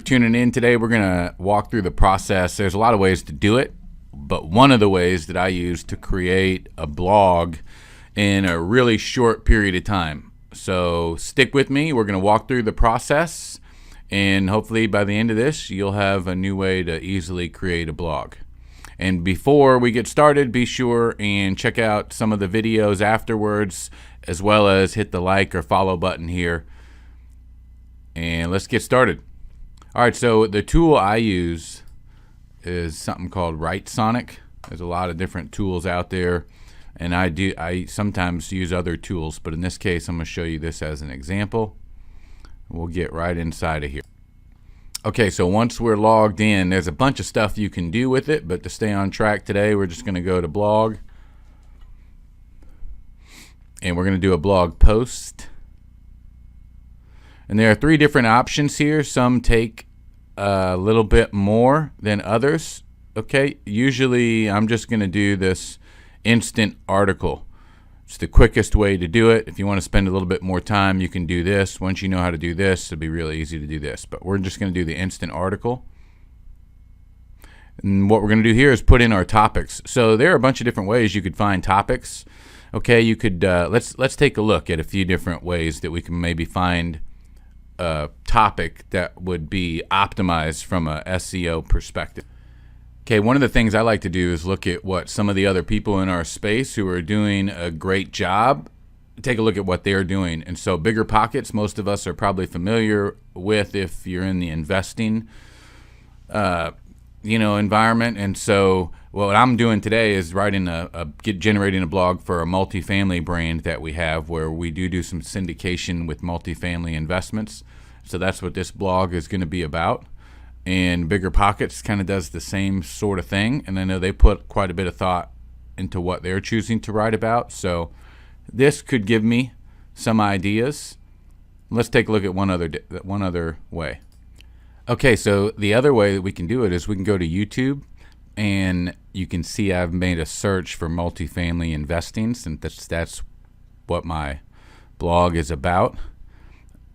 tuning in today. We're going to walk through the process. There's a lot of ways to do it, but one of the ways that I use to create a blog in a really short period of time. So stick with me. We're going to walk through the process, and hopefully by the end of this, you'll have a new way to easily create a blog. And before we get started, be sure and check out some of the videos afterwards, as well as hit the like or follow button here. And let's get started. All right, so the tool I use is something called WriteSonic. There's a lot of different tools out there, and I sometimes use other tools, but in this case, I'm going to show you this as an example. We'll get right inside of here. Okay, so once we're logged in, there's a bunch of stuff you can do with it, but to stay on track today, we're just going to go to blog, and we're going to do a blog post. And there are three different options here. Some take a little bit more than others. Okay, usually I'm just going to do this instant article. It's the quickest way to do it. If you want to spend a little bit more time, you can do this. Once you know how to do this, it'll be really easy to do this. But we're just going to do the instant article. And what we're going to do here is put in our topics. So there are a bunch of different ways you could find topics. Okay, you could let's take a look at a few different ways that we can maybe find a topic that would be optimized from a SEO perspective. Okay, one of the things I like to do is look at what some of the other people in our space who are doing a great job, take a look at what they're doing. And so Bigger Pockets, most of us are probably familiar with if you're in the investing environment. And so what I'm doing today is generating a blog for a multifamily brand that we have, where we do some syndication with multifamily investments. So that's what this blog is going to be about. And Bigger Pockets kind of does the same sort of thing, and I know they put quite a bit of thought into what they're choosing to write about. So this could give me some ideas. Let's take a look at one other way. Okay, so the other way that we can do it is we can go to YouTube, and you can see I've made a search for multifamily investing, since that's what my blog is about.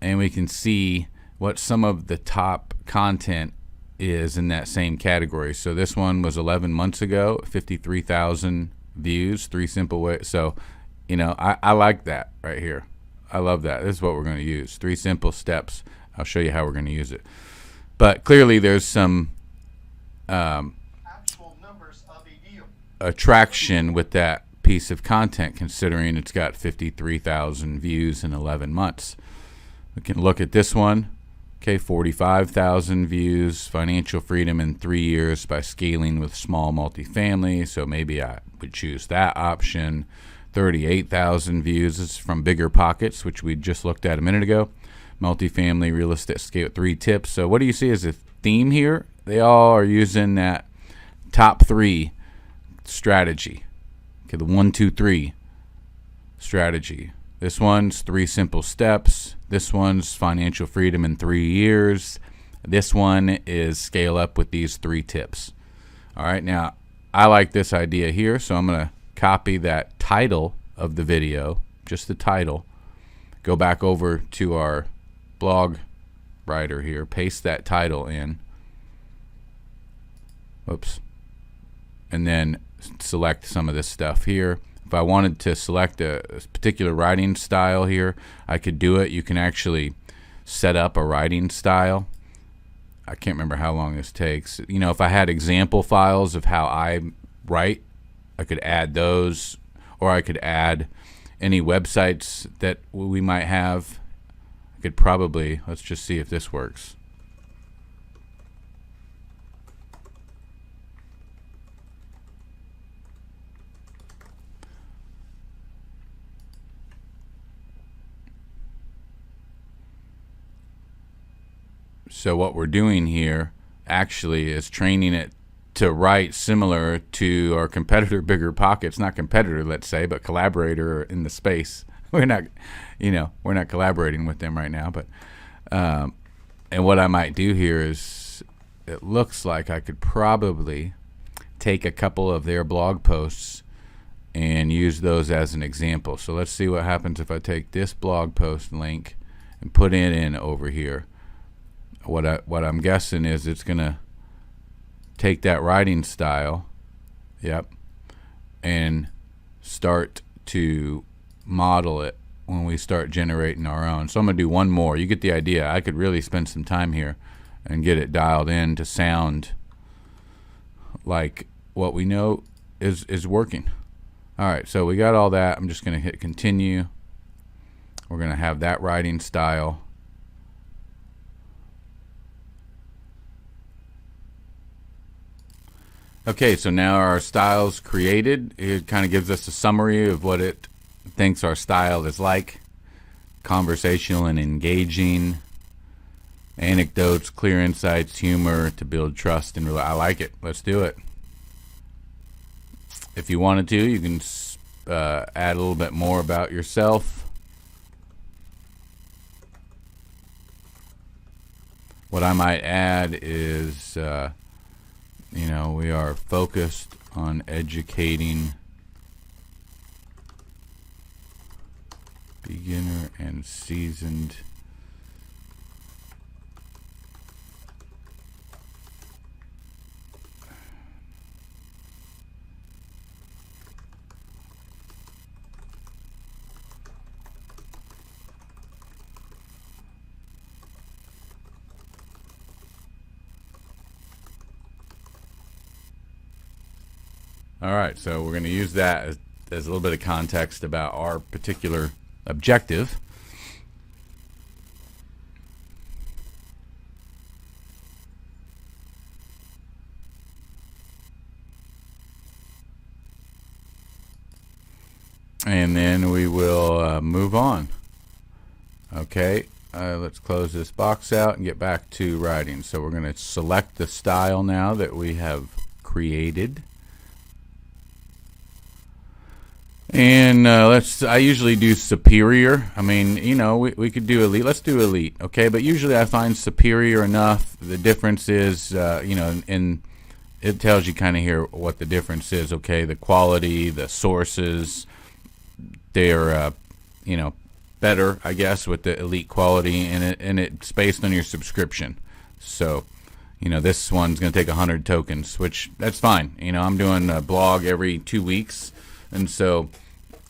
And we can see what some of the top content is in that same category. So this one was 11 months ago, 53,000 views, 3 simple ways. So, I like that right here. I love that. This is what we're going to use. 3 simple steps. I'll show you how we're going to use it. But clearly there's some actual numbers of a deal. Attraction with that piece of content, considering it's got 53,000 views in 11 months. We can look at this one. Okay, 45,000 views, financial freedom in 3 years by scaling with small multifamily. So maybe I would choose that option. 38,000 views is from Bigger Pockets, which we just looked at a minute ago. Multifamily real estate scale 3 tips. So what do you see as a theme here? They all are using that top 3 strategy. Okay, the 1, 2, 3 strategy. This one's 3 simple steps. This one's financial freedom in 3 years. This one is scale up with these 3 tips. All right, now I like this idea here, so I'm going to copy that title of the video, just the title, go back over to our blog writer here, paste that title in. Oops. And then select some of this stuff here. If I wanted to select a particular writing style here, I could do it. You can actually set up a writing style. I can't remember how long this takes. If I had example files of how I write, I could add those, or I could add any websites that we might have. I could probably, let's just see if this works. So what we're doing here actually is training it to write similar to our competitor, Bigger Pockets. Not competitor, let's say, but collaborator in the space. We're not collaborating with them right now, but and what I might do here is, it looks like I could probably take a couple of their blog posts and use those as an example. So let's see what happens if I take this blog post link and put it in over here. what I'm guessing is it's gonna take that writing style, yep, and start to model it when we start generating our own. So I'm gonna do one more. You get the idea. I could really spend some time here and get it dialed in to sound like what we know is working. All right, so we got all that. I'm just gonna hit continue. We're gonna have that writing style. Okay, so now our style's created. It kind of gives us a summary of what it thinks our style is like. Conversational and engaging. Anecdotes, clear insights, humor to build trust and I like it. Let's do it. If you wanted to, you can add a little bit more about yourself. What I might add is you know, we are focused on educating beginner and seasoned All right, so we're going to use that as a little bit of context about our particular objective. And then we will move on. Okay, let's close this box out and get back to writing. So we're going to select the style now that we have created. And I usually do superior. I mean, you know, we could do elite. Let's do elite, okay? But usually I find superior enough. The difference is, you know, and it tells you kind of here what the difference is, okay? The quality, the sources, they're, you know, better, I guess, with the elite quality, and it's based on your subscription. So, you know, this one's going to take 100 tokens, which that's fine. You know, I'm doing a blog every 2 weeks. And so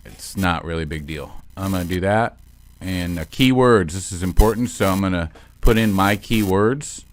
it's not really a big deal. I'm going to do that. And keywords, this is important. So I'm going to put in my keywords.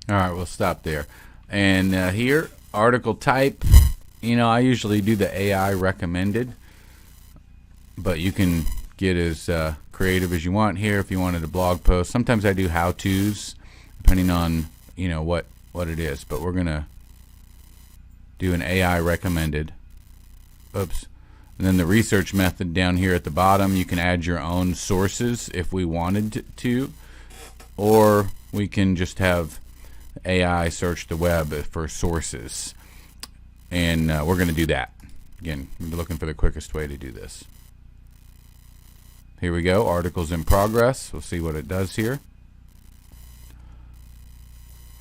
All right, we'll stop there. And here, article type, you know, I usually do the AI recommended, but you can get as creative as you want here if you wanted a blog post. Sometimes I do how-tos, depending on, you know, what it is. But we're going to do an AI recommended. Oops. And then the research method down here at the bottom, you can add your own sources if we wanted to, or we can just have AI search the web for sources, and we're going to do that. Again, we're looking for the quickest way to do this. Here we go, articles in progress. We'll see what it does here.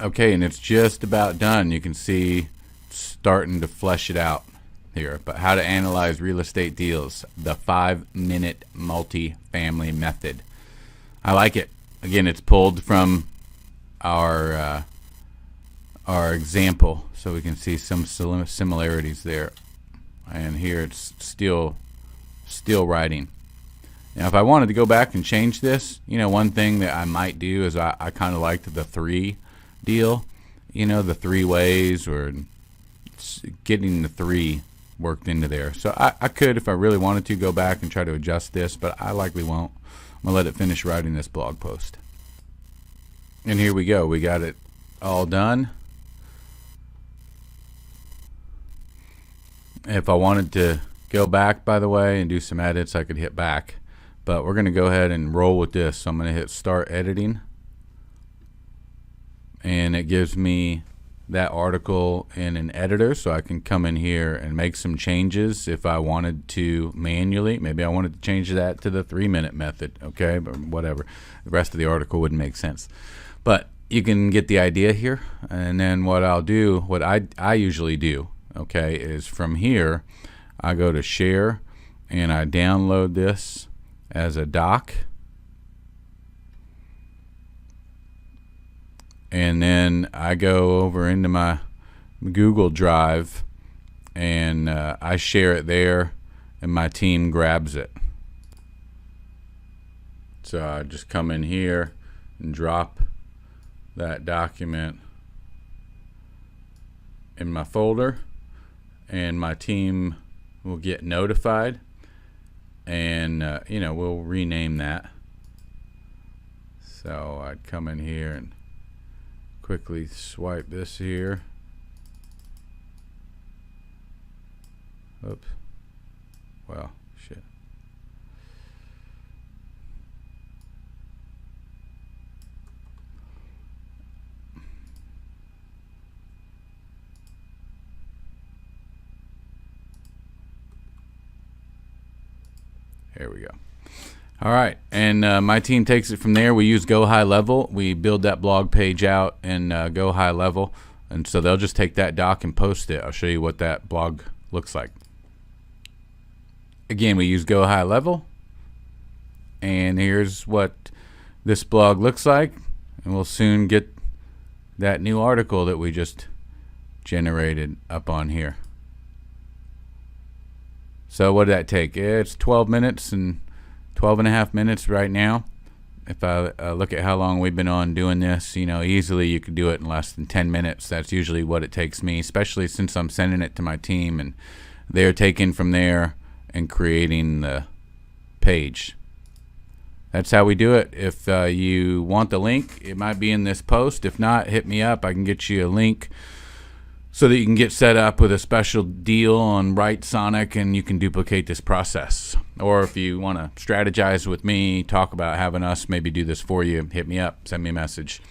Okay, and it's just about done. You can see starting to flesh it out here. But how to analyze real estate deals, the 5-minute multi-family method. I like it. Again, it's pulled from our example, so we can see some similarities there. And here it's still writing. Now, if I wanted to go back and change this, you know, one thing that I might do is I kind of liked the 3 deal, the 3 ways, or getting the 3 worked into there. So I could, if I really wanted to, go back and try to adjust this, but I likely won't. I'm gonna let it finish writing this blog post. And here we go. We got it all done. If I wanted to go back, by the way, and do some edits, I could hit back. But we're going to go ahead and roll with this. So I'm going to hit start editing. And it gives me that article in an editor, so I can come in here and make some changes if I wanted to manually. Maybe I wanted to change that to the 3-minute method, okay, but whatever. The rest of the article wouldn't make sense. But you can get the idea here. And then what I'll do, what I usually do, okay, is from here I go to share and I download this as a doc, and then I go over into my Google Drive and I share it there, and my team grabs it. So I just come in here and drop that document in my folder, and my team will get notified, and we'll rename that. So I'd come in here and quickly swipe this here. Oops. Well, shit. There we go. All right, and my team takes it from there. We use Go High Level. We build that blog page out in Go High Level, and so they'll just take that doc and post it. I'll show you what that blog looks like. Again, we use Go High Level, and here's what this blog looks like, and we'll soon get that new article that we just generated up on here. So what did that take? It's 12 minutes and 12 and a half minutes right now. If I look at how long we've been on doing this, easily you could do it in less than 10 minutes. That's usually what it takes me, especially since I'm sending it to my team and they're taking from there and creating the page. That's how we do it. If you want the link, it might be in this post. If not, hit me up. I can get you a link so that you can get set up with a special deal on WriteSonic, and you can duplicate this process. Or if you want to strategize with me, talk about having us maybe do this for you, hit me up, send me a message.